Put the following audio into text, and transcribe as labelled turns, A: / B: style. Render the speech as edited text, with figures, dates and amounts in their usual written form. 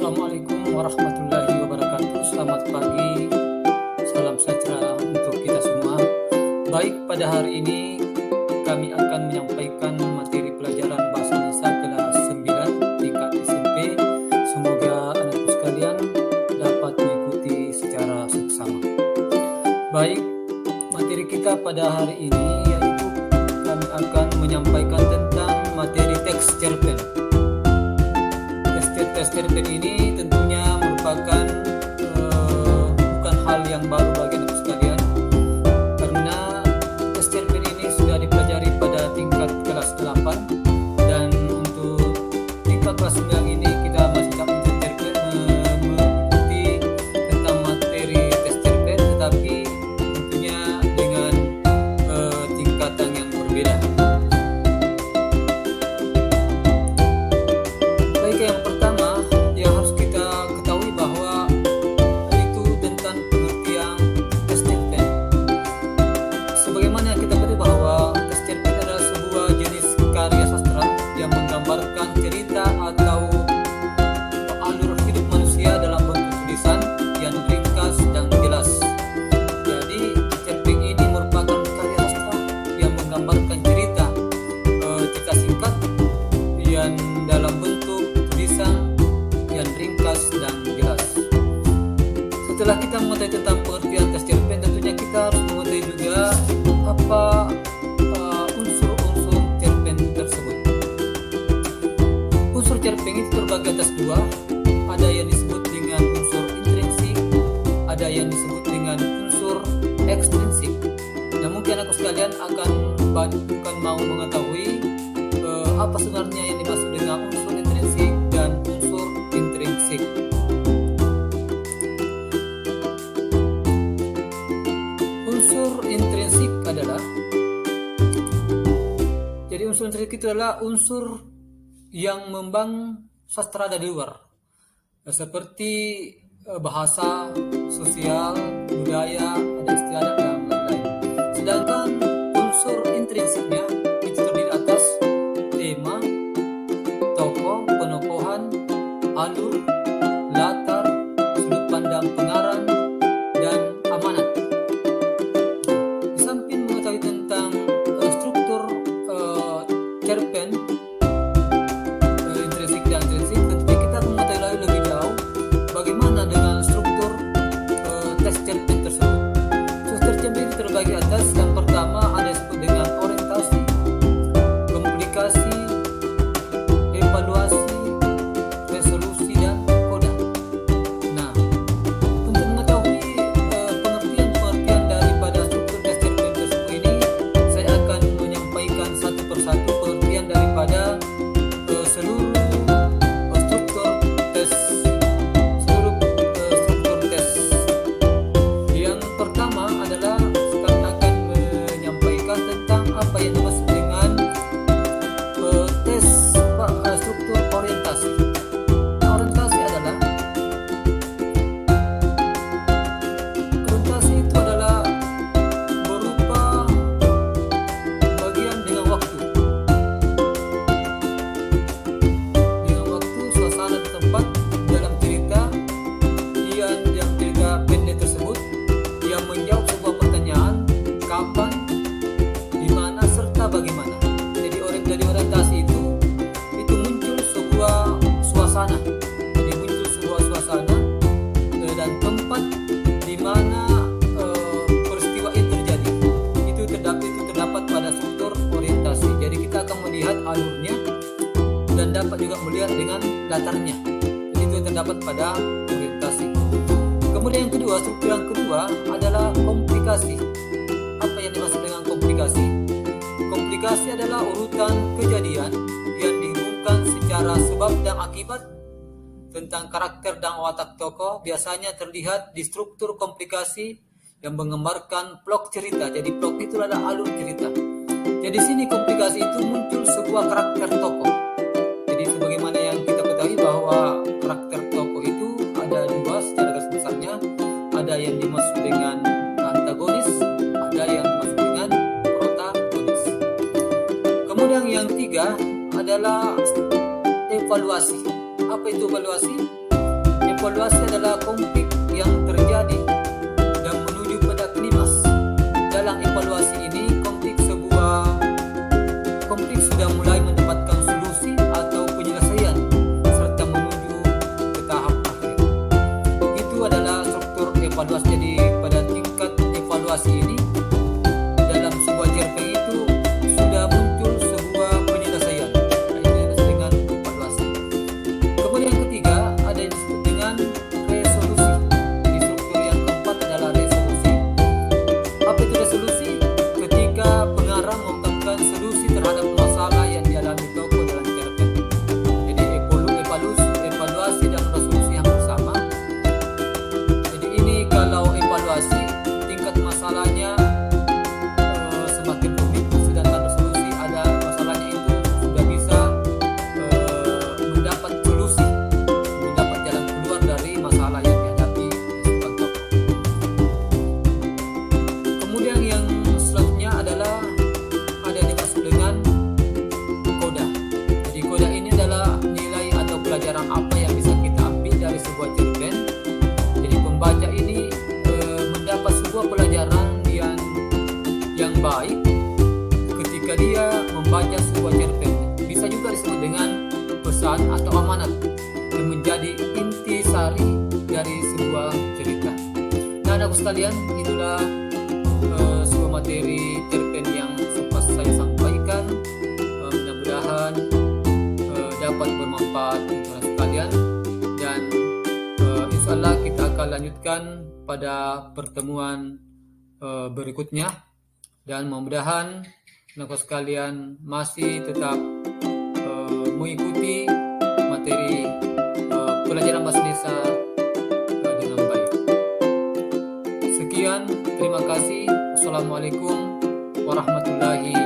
A: Assalamualaikum warahmatullahi wabarakatuh. Selamat pagi, salam sejahtera untuk kita semua. Baik, pada hari ini kami akan menyampaikan materi pelajaran Bahasa Indonesia kelas 9 tingkat SMP. Semoga anakku sekalian dapat mengikuti secara seksama. Baik, materi kita pada hari ini yaitu kami akan menyampaikan tentang materi teks cerpen. Teks cerpen ini tentunya merupakan bukan hal yang baru bagi anak sekalian, karena teks cerpen ini sudah dipelajari pada tingkat kelas 8, dan untuk tingkat kelas 9 ini kita masih tak mengikuti tentang materi teks cerpen, tetapi tentunya dengan tingkatan yang berbeda. Baik, yang pertama yang harus kita ketahui bahwa itu tentang pengertian teks cerpen. Sebagaimana yang kita ketahui bahwa teks cerpen adalah sebuah jenis karya sastra yang menggambarkan cerita atau alur hidup manusia dalam bentuk tulisan yang ringkas dan jelas. Jadi cerpen ini merupakan karya sastra yang menggambarkan cerita singkat yang dalam bentuk tulisan yang ringkas dan jelas. Setelah kita mengetahui tentang pengertian teks cerpen, tentunya kita harus mengetahui juga apa unsur-unsur cerpen tersebut. Unsur cerpen itu terbagi atas dua, ada yang disebut dengan unsur intrinsik, ada yang disebut dengan unsur ekstrinsik. Nah, mungkin aku sekalian bukan mau mengetahui apa sebenarnya yang dimaksud dengan unsur intrinsik dan unsur intrinsik. Unsur intrinsik adalah, jadi unsur intrinsik itu adalah unsur yang membangun sastra dari luar, seperti bahasa, sosial, budaya, ada istiadat dan lain-lain. Sedangkan unsur intrinsiknya itu terdiri atas tema, tokoh, penokohan, alur, latar, sudut pandang pengarang, dan amanat. Di samping mengetahui tentang struktur cerpen intrinsik dan ekstrinsik, tentunya kita akan mengetahui lebih jauh bagaimana dengan struktur teks cerpen tersebut. Struktur cerpen ini terbagi atas, yang pertama ada disebut dengan orientasi, komplikasi, evaluasi, resolusi, dan koda. Nah, untuk mengetahui pengertian-pengertian daripada struktur teks cerpen tersebut ini, saya akan menyampaikan satu persatu pengertian daripada seluruh struktur tes. Yang pertama adalah kami akan menyampaikan tentang apa yang dimaksud dengan struktur orientasi. Orientasi itu adalah berupa bagian dengan waktu, suasana, tempat dalam cerita yang cerita pendek tersebut yang menjawab sebuah pertanyaan, kapan, di mana, serta bagaimana. Jadi dari orientasi itu muncul sebuah suasana. Jadi muncul sebuah suasana dan tempat di mana peristiwa itu terjadi. Itu terdapat pada struktur orientasi. Jadi kita akan melihat alurnya dan dapat juga melihat dengan latarnya. Itu terdapat pada orientasi. Kemudian yang kedua, struktur yang kedua adalah komplikasi. Apa yang dimaksud dengan komplikasi? Komplikasi adalah urutan kejadian yang dihubungkan secara sebab dan akibat tentang karakter dan watak tokoh, biasanya terlihat di struktur komplikasi yang menggambarkan plot cerita. Jadi plot itu adalah alur cerita. Jadi di sini komplikasi itu muncul sebuah karakter tokoh. Jadi sebagaimana yang kita ketahui bahwa karakter tokoh itu ada dua secara garis besarnya. Ada yang dimaksud dengan antagonis, ada yang dimaksud dengan protagonis. Kemudian yang tiga adalah evaluasi. Apa itu evaluasi? evaluasi adalah konflik yang terjadi dan menuju pada klimaks. Dalam evaluasi ini, konflik sudah mulai mendapatkan solusi atau penyelesaian serta menuju ke tahap akhir. Itu adalah struktur evaluasi. Jadi pada tingkat evaluasi ini, dalam sebuah JRPG itu sudah muncul sebuah penyelesaian. Itu yang disebut dengan evaluasi. Kemudian yang ketiga ada yang disebut dengan resolusi. Jadi struktur yang keempat adalah resolusi. Apa itu resolusi? Ketika pengarang mengungkapkan solusi terhadap masalah yang dialami tokoh dalam cerpen. Jadi evaluasi dan resolusi yang bersama. Jadi ini kalau evaluasi tingkat masalahnya semakin rumit, sedangkan resolusi ada masalahnya itu sudah bisa mendapat solusi, mendapat jalan keluar dari masalah yang dihadapi sebuah tokoh. Kemudian yang selanjutnya adalah ada yang dimaksud dengan koda. Jadi koda ini adalah nilai atau pelajaran apa yang bisa kita ambil dari sebuah cerpen. Jadi pembaca ini mendapat sebuah pelajaran yang baik ketika dia membaca sebuah cerpen. Bisa juga disebut dengan pesan atau amanat yang menjadi intisari dari sebuah cerita. Nah, anak sekalian, itulah sebuah materi cerpen yang sempat saya sampaikan. Mudah-mudahan dapat bermanfaat untuk anak sekalian, dan insyaallah kita akan lanjutkan pada pertemuan berikutnya, dan mudah-mudahan anak sekalian masih tetap mengikuti materi pelajaran bahasa Indonesia dengan baik. Sekian, terima kasih. Assalamualaikum warahmatullahi